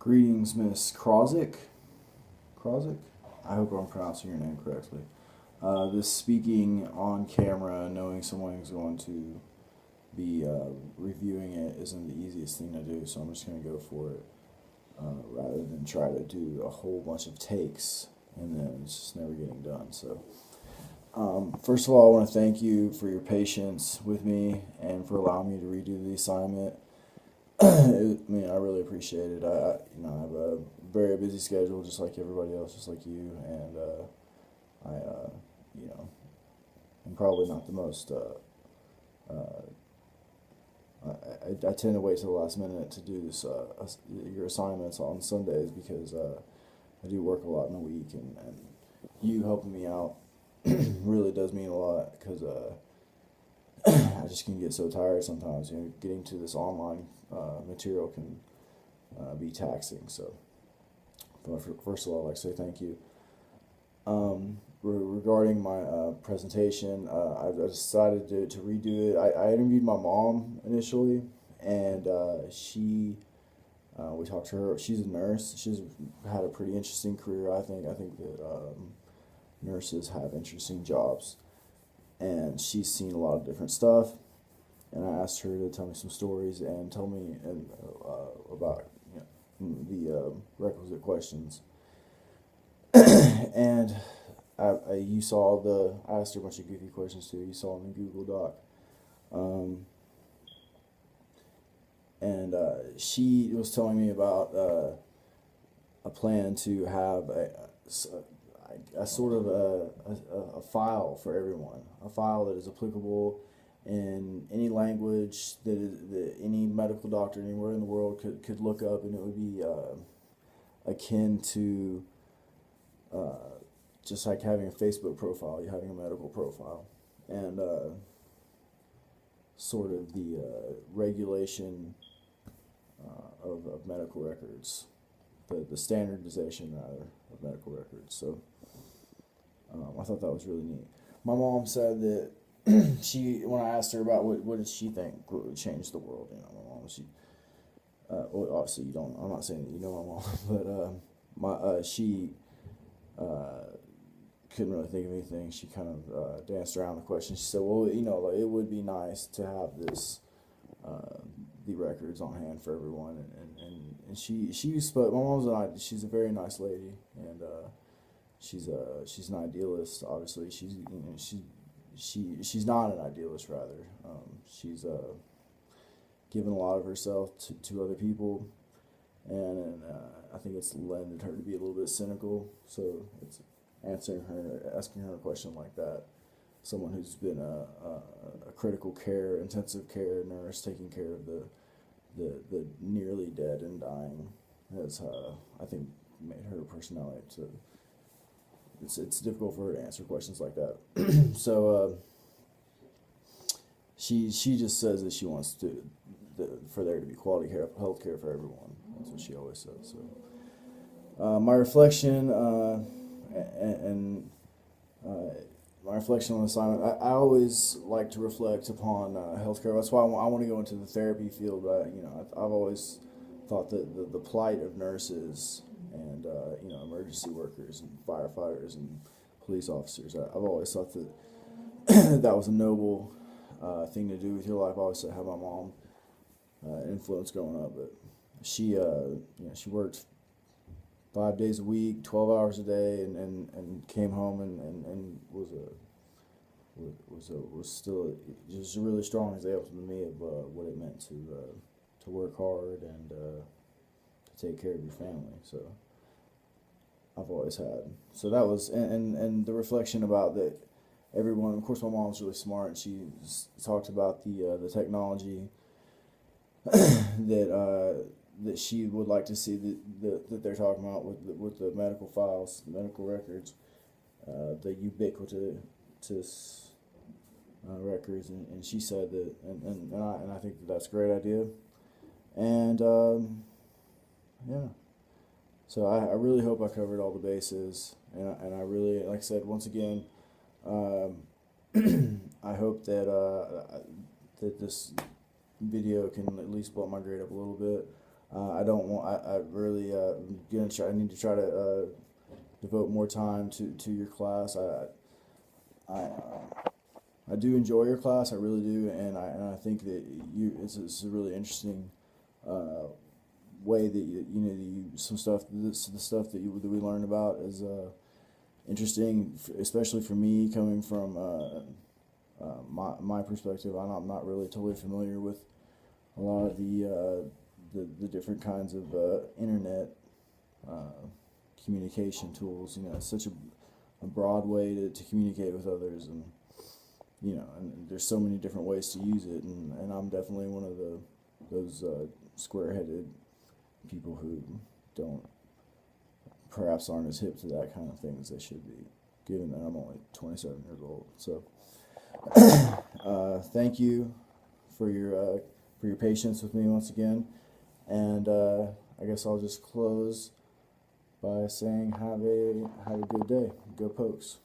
Greetings, Miss Krozik. Krozik? I hope I'm pronouncing your name correctly. This speaking on camera, knowing someone is going to be reviewing it, isn't the easiest thing to do, so I'm just going to go for it rather than try to do a whole bunch of takes and then it's just never getting done. So, first of all, I want to thank you for your patience with me and for allowing me to redo the assignment. I really appreciate it. I have a very busy schedule, just like everybody else, just like you, and you know, I'm probably not the most. I tend to wait till the last minute to do this your assignments on Sundays because I do work a lot in the week, and you helping me out really does mean a lot because I just can get so tired sometimes. Getting to this online material can be taxing. So, first of all, I'd like to say thank you. Regarding my presentation, I decided to redo it. I interviewed my mom initially, and we talked to her. She's a nurse. She's had a pretty interesting career, I think. I think that nurses have interesting jobs, and she's seen a lot of different stuff. And I asked her to tell me some stories and tell me about the requisite questions. And you saw I asked her a bunch of goofy questions too. You saw in the Google Doc. And she was telling me about a plan to have a sort of a file for everyone, a file that is applicable in any language that any medical doctor anywhere in the world could look up, and it would be akin to just like having a Facebook profile, you're having a medical profile, and sort of the regulation of medical records, the standardization rather of medical records. So I thought that was really neat. My mom said that when I asked her about what did she think would change the world, my mom, well, obviously you don't. I'm not saying that you know my mom, but she couldn't really think of anything. She kind of danced around the question. She said, "Well, like, it would be nice to have the records on hand for everyone." And she spoke. My mom's she's a very nice lady, and she's an idealist. Obviously, she's not an idealist. Rather, she's given a lot of herself to other people, and I think it's lended her to be a little bit cynical. So it's asking her a question like that, someone who's been a critical care, intensive care nurse taking care of the nearly dead and dying, has I think made her personality to. It's difficult for her to answer questions like that. So she just says that she wants for there to be quality health care for everyone. That's what she always says. So my reflection and my reflection on the assignment. I always like to reflect upon healthcare. That's why I want to go into the therapy field. I've always thought that the plight of nurses and emergency workers and firefighters and police officers. I've always thought that that was a noble thing to do with your life. I always had my mom influence growing up, but she worked 5 days a week, 12 hours a day, and came home and was still just a really strong example to me of what it meant to work hard and to take care of your family. So I've always had. So that was and the reflection about that everyone. Of course, my mom's really smart, and she talked about the technology that she would like to see that they're talking about with the medical files, medical records, the ubiquitous records, and she said that, and I think that's a great idea, and yeah. So I really hope I covered all the bases, and I really, like I said, once again, I hope that that this video can at least bump my grade up a little bit. I don't want. I really gonna try. I need to try to devote more time to your class. I do enjoy your class. I really do, and I think that it's a really interesting way that some stuff the stuff that we learn about is interesting, especially for me coming from my perspective. I'm not really totally familiar with a lot of the different kinds of internet communication tools. It's such a broad way to communicate with others, and and there's so many different ways to use it, and I'm definitely one of those square-headed people who perhaps aren't as hip to that kind of thing as they should be, given that I'm only 27 years old. So, thank you for your patience with me once again, and I guess I'll just close by saying have a good day. Go Pokes.